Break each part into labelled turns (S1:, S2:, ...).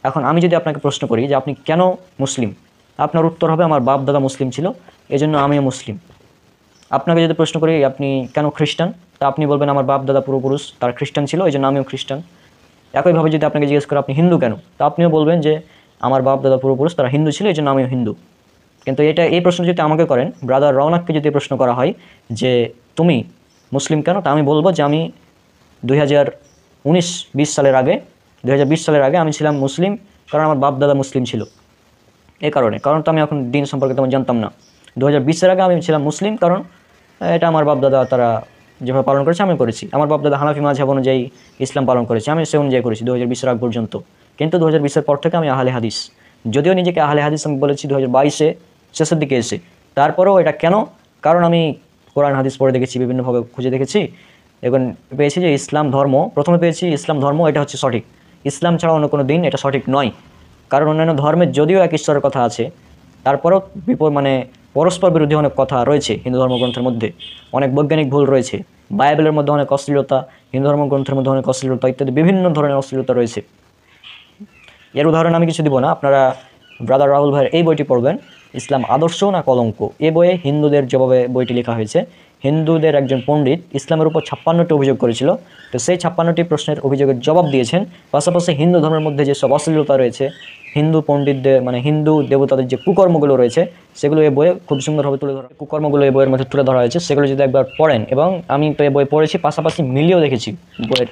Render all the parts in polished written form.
S1: এখন আমি যদি আপনাকে প্রশ্ন করি যে আপনি কেন মুসলিম, আপনার উত্তর হবে আমার বাপ দাদা মুসলিম ছিল, এজন্য আমিও মুসলিম। আপনাকে যদি প্রশ্ন করি আপনি কেন খ্রিস্টান, তা আপনি বলবেন আমার বাপ দাদা পূর্বপুরুষ তারা খ্রিস্টান ছিল, এই জন্য আমিও খ্রিস্টান। একইভাবে যদি আপনাকে জিজ্ঞেস করে আপনি হিন্দু কেন, তা আপনিও বলবেন যে আমার বাপ দাদা পূর্বপুরুষ তারা হিন্দু ছিল, এই জন্য আমিও হিন্দু। কিন্তু এই প্রশ্ন যদি আমাকে করেন, ব্রাদার রওনাককে যদি প্রশ্ন করা হয় যে তুমি মুসলিম কেন, তা আমি বলবো যে আমি 2019-20 সালের আগে 2020 সালের আগে আমি ছিলাম মুসলিম, কারণ আমার বাপ দাদা মুসলিম ছিল। এই কারণ তো আমি এখন দিন সম্পর্কে তেমন জানতাম না। 2020-এর আগে আমি ছিলাম মুসলিম, কারণ এটা আমার বাপ দাদা তারা যেভাবে পালন করেছে আমি করেছি। আমার বাপ দাদা হানাফি মাযহাব অনুযায়ী ইসলাম পালন করেছে, আমি সে অনুযায়ী করেছি 2020-এর আগ পর্যন্ত। কিন্তু 2020-এর পর থেকে আমি আহলে হাদিস, যদিও নিজেকে আহলে হাদিস আমি বলেছি 2022-এ শেষের দিকে এসে, তারপরেও এটা কেন, কারণ আমি কোরআন হাদিস পড়ে দেখেছি, বিভিন্নভাবে খুঁজে দেখেছি, এবং পেয়েছি যে ইসলাম ধর্ম, প্রথমে পেয়েছি ইসলাম ধর্ম এটা হচ্ছে সঠিক, ইসলাম ছাড়া অন্য কোনো দিন এটা সঠিক নয়। কারণ অন্যান্য ধর্মের যদিও এক ঈশ্বরের কথা আছে, তারপরেও পরস্পর বিরোধী অনেক কথা রয়েছে হিন্দু ধর্মগ্রন্থের মধ্যে, অনেক বৈজ্ঞানিক ভুল রয়েছে, বাইবেলের মধ্যে অনেক অশ্লীলতা, হিন্দু ধর্মগ্রন্থের মধ্যে অনেক অশ্লীলতা ইত্যাদি বিভিন্ন ধরনের অশ্লীলতা রয়েছে। এর উদাহরণ আমি কিছু দিব না, আপনারা ব্রাদার রাহুল ভাইয়ের এই বইটি পড়বেন, ইসলাম আদর্শ না কলঙ্ক। এই বইয়ে হিন্দুদের যেভাবে বইটি লেখা হয়েছে, হিন্দুদের একজন পণ্ডিত ইসলামের উপর 56টি অভিযোগ করেছিল, তো সেই 56টি প্রশ্নের অভিযোগের জবাব দিয়েছেন। পাশাপাশি হিন্দু ধর্মের মধ্যে যেসব অশ্লীলতা রয়েছে, হিন্দু পণ্ডিতদের হিন্দু দেবতাদের যে কুকর্মগুলো রয়েছে, সেগুলো এই বইয়ে খুব সুন্দরভাবে তুলে ধরা, কুকর্মগুলো এই বইয়ের মধ্যে তুলে ধরা হয়েছে। সেগুলো যদি একবার পড়েন, এবং আমি তো এই বই পড়েছি, পাশাপাশি মিলিয়েও দেখেছি বইয়ের,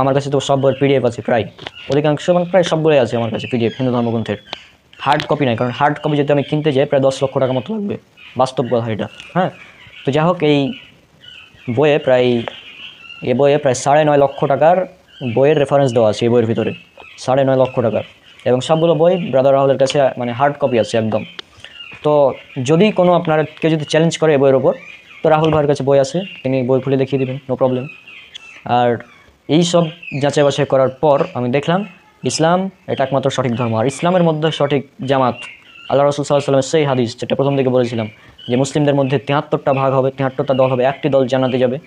S1: আমার কাছে তো সব বইয়ের পিডিএফ আছে, প্রায় অধিকাংশ প্রায় সবগুলোই আছে আমার কাছে পিডিএফ হিন্দু ধর্মগ্রন্থের। হার্ড কপি নাই, কারণ হার্ড কপি যদি আমি কিনতে যাই প্রায় 10 লক্ষ টাকা মতো লাগবে, বাস্তব কথা এটা। হ্যাঁ, তো যাই হোক, এই বইয়ে প্রায় 9.5 লক্ষ টাকার বইয়ের রেফারেন্স দেওয়া আছে এই বইয়ের ভিতরে, 9.5 লক্ষ টাকার, এবং সবগুলো বই ব্রাদার রাহুলের কাছে হার্ড কপি আছে একদম। তো যদি কোনো আপনাকে যদি চ্যালেঞ্জ করে এই বইয়ের ওপর, তো রাহুল ভাইয়ের কাছে বই আছে, তিনি বই খুলে দেখিয়ে দেবেন, নো প্রবলেম। আর এই সব যাচাই বাছাই করার পর আমি দেখলাম ইসলাম এটা একমাত্র সঠিক ধর্ম, আর ইসলামের মধ্যে সঠিক জামাত আল্লাহ রাসূল সাল্লাল্লাহু আলাইহি ওয়াসাল্লামের সেই হাদিস, যেটা প্রথম দিকে বলেছিলাম যে মুসলিমদের মধ্যে 73টা ভাগ হবে, 73টা দল হবে, একটি দল জান্নাতে যাবে,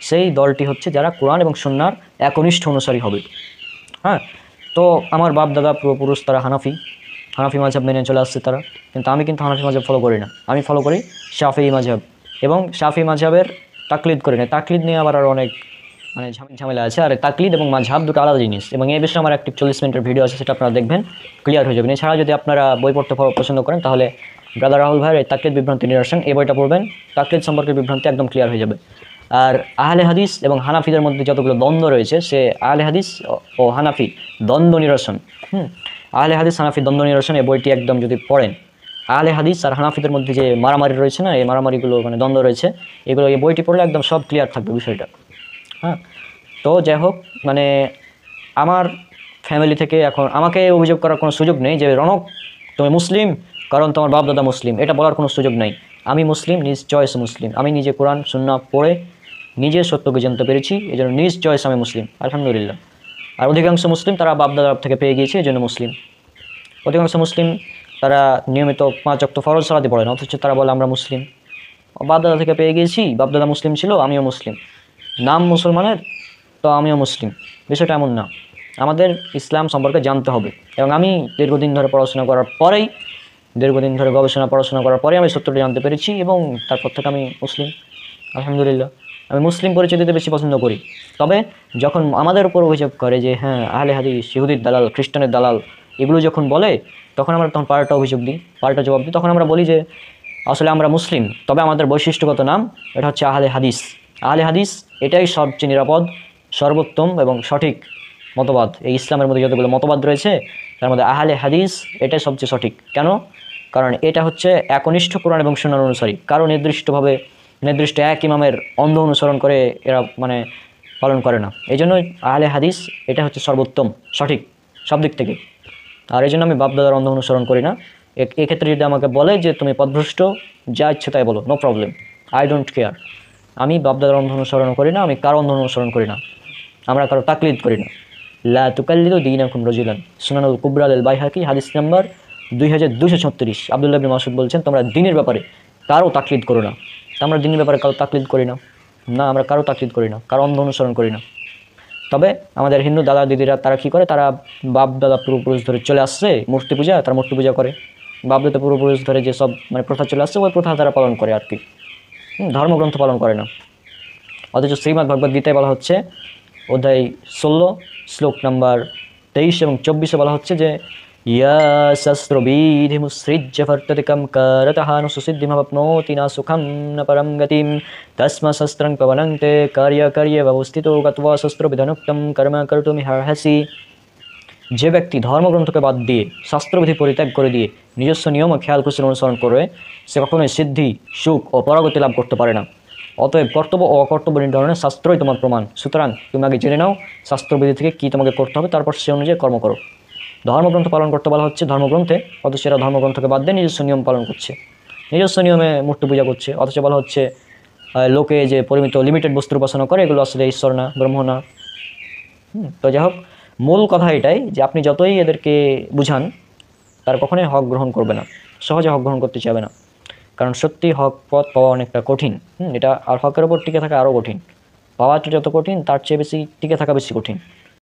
S1: সেই দলটি হচ্ছে যারা কোরআন এবং সুন্নাহর একনিষ্ঠ অনুসারী হবে। হ্যাঁ, তো আমার বাপ দাদা পূর্বপুরুষ তারা হানাফি মাযহাব মেনে চলে আসছে তারা, কিন্তু আমি কিন্তু হানাফি মাযহাব ফলো করি না, আমি ফলো করি শাফিঈ মাযহাব, এবং শাফিঈ মাযহাবের তাকলিদ করি না। তাকলিদ নিয়ে আবার আরও অনেক ঝামেলা আছে, আর তাকলিদ এবং মাযহাব দুটো আলাদা জিনিস, এবং এই বিষয়ে আমার একটি 40 মিনিটের ভিডিও আছে, সেটা আপনারা দেখবেন, ক্লিয়ার হয়ে যাবেন। এছাড়া যদি আপনারা বই পড়তে পছন্দ করেন, তাহলে ব্রাদার রাহুল ভাইয়ের এই তাকলিদ বিভ্রান্তি নিরসন এই বইটা পড়বেন, তাকলিদ সম্পর্কে বিভ্রান্তি একদম ক্লিয়ার হয়ে যাবে। আর আহলে হাদিস এবং হানাফিদের মধ্যে যতগুলো দ্বন্দ্ব রয়েছে, সে আহলে হাদিস ও হানাফি দ্বন্দ্ব নিরসন, আহলে হাদিস হানাফি দ্বন্দ্ব নিরসন এই বইটি একদম যদি পড়েন, আহলে হাদিস আর হানাফিদের মধ্যে যে মারামারি রয়েছে না, এই মারামারিগুলো দ্বন্দ্ব রয়েছে, এগুলো এই বইটি পড়লে একদম সব ক্লিয়ার থাকবে বিষয়টা। হ্যাঁ, তো যাই হোক, আমার ফ্যামিলি থেকে এখন আমাকে অভিযোগ করার কোনো সুযোগ নেই যে রনক তুমি মুসলিম কারণ তোমার বাপ দাদা মুসলিম, এটা বলার কোনো সুযোগ নেই। আমি মুসলিম, নিজ চয়েস মুসলিম, আমি নিজে কোরআন সুন্নাহ পড়ে নিজে সত্যকে জানতে পেরেছি, এই জন্য নিজ চয়েস আমি মুসলিম, আলহামদুলিল্লাহ। আর অধিকাংশ মুসলিম তারা বাপ দাদার থেকে পেয়ে গিয়েছে, এই জন্য মুসলিম। অধিকাংশ মুসলিম তারা নিয়মিত 5 ওয়াক্ত ফরজ সালাতে পড়ে না, অথচ তারা বলে আমরা মুসলিম, বাপ দাদা থেকে পেয়ে গিয়েছি, বাপ দাদা মুসলিম ছিল, আমিও মুসলিম, নাম মুসলমানের, তো আমিও মুসলিম। বিষয়টা এমন না, আমাদের ইসলাম সম্পর্কে জানতে হবে, এবং আমি দীর্ঘদিন ধরে গবেষণা পড়াশোনা করার পরে আমি সত্যটা জানতে পেরেছি, এবং তারপর থেকে আমি মুসলিম, আলহামদুলিল্লাহ। আমি মুসলিম পরিচয় দিতে বেশি পছন্দ করি। তবে যখন আমাদের উপর অভিযোগ করে যে হ্যাঁ আহলে হাদিস ইহুদির দালাল, খ্রিস্টানের দালাল, এগুলো যখন বলে, তখন আমরা পাল্টা জবাব দিই। তখন আমরা বলি যে আসলে আমরা মুসলিম, তবে আমাদের বৈশিষ্ট্যগত নাম এটা হচ্ছে আহলে হাদিস। আহলে হাদিস এটাই সবচেয়ে নিরাপদ, সর্বোত্তম এবং সঠিক মতবাদ। এই ইসলামের মধ্যে যতগুলো মতবাদ রয়েছে, তার মধ্যে আহলে হাদিস এটাই সবচেয়ে সঠিক। কেন? কারণ এটা হচ্ছে একনিষ্ঠ কোরআন এবং সুন্নাহর অনুসারী, কারো নির্দিষ্ট এক ইমামের অন্ধ অনুসরণ করে এরা পালন করে না। এই জন্য আহলে হাদিস এটা হচ্ছে সর্বোত্তম, সঠিক সব দিক থেকে। আর এই জন্য আমি বাপদাদার অন্ধ অনুসরণ করি না। এক্ষেত্রে যদি আমাকে বলে যে তুমি পথভ্রষ্ট, যা ইচ্ছে তাই বলো, no problem, I don't care. আমি বাপদাদার অন্ধ অনুসরণ করি না, আমি কারো অন্ধ অনুসরণ করি না, আমরা কারো তাকলিদ করি না। লা তুকাল্লিদু দীনাকুম রাজুলান, সুনানুল কুবরা আল বাইহাকি, হাদিস নাম্বার 2236। আব্দুল্লাহ ইবনে মাসউদ বলছেন তোমরা দ্বীনের ব্যাপারে কারো তাকলিদ করো না। আমরা দ্বীনের ব্যাপারে কারো তাকলিদ করি না, আমরা কারো তাকলিদ করি না, কারো অন্ধ অনুসরণ করি না। তবে আমাদের হিন্দু দাদা দিদিরা তারা কী করে, তারা বাপ দাদা পূর্বপুরুষ ধরে চলে আসছে মূর্তি পূজা, তারা মূর্তি পূজা করে। বাপ দাদা পূর্বপুরুষ ধরে যে সব মানে প্রথা চলে আসছে ওই প্রথা তারা পালন করে আর কি, ধর্মগ্রন্থ পালন করে না। অথচ শ্রীমদ্ ভগবদ গীতায় বলা হচ্ছে অধ্যায় 16 শ্লোক নাম্বার 23 এবং 24 বলা হচ্ছে যে ইয়া শস্ত্রবিধিমুৎসৃজ্য ভর্ততিকম করতঃ সুসিদ্ধিমপ্নোতি না সুখম ন পরম গতিম তস্মা শস্ত্রং পবনন্তে কার্যে ব্যবস্থিতো গত্বা শস্ত্রবিধানুক্তম কর্ম কর্তুমিহার্হসি। যে ব্যক্তি ধর্মগ্রন্থকে বাদ দিয়ে শাস্ত্রবিধি পরিত্যাগ করে দিয়ে নিজস্ব নিয়ম ও খেয়াল খুশির অনুসরণ করে সে কখনোই সিদ্ধি, সুখ ও পরাগতি লাভ করতে পারে না। অতএব কর্তব্য ও অকর্তব্য নির্ধারণের শাস্ত্রই তোমার প্রমাণ। সুতরাং তুমি আগে জেনে নাও শাস্ত্রবিধি থেকে কী তোমাকে করতে হবে, তারপর সে অনুযায়ী কর্ম করো। ধর্মগ্রন্থ পালন করতে বলা হচ্ছে ধর্মগ্রন্থে, অথচ এরা ধর্মগ্রন্থকে বাদ দিয়ে নিজস্ব নিয়ম পালন করছে, নিজস্ব নিয়মে মূর্তি পূজা করছে। অথচ বলা হচ্ছে লোকে যে পরিমিত লিমিটেড বস্তুর উপাসনা করে এগুলো আসলে ঈশ্বর না, ব্রহ্ম না। তো যাই হোক, মূল কথা এটাই যে আপনি যতই এদেরকে বুঝান তার কখনোই হক গ্রহণ করবে না, সহজে হক গ্রহণ করতে চাবে না। কারণ সত্যি হক পথ পাওয়া অনেকটা কঠিন। এটা আর হকের ওপর টিকে থাকা আরও কঠিন। পাওয়াটা যত কঠিন তার চেয়ে বেশি টিকে থাকা বেশি কঠিন।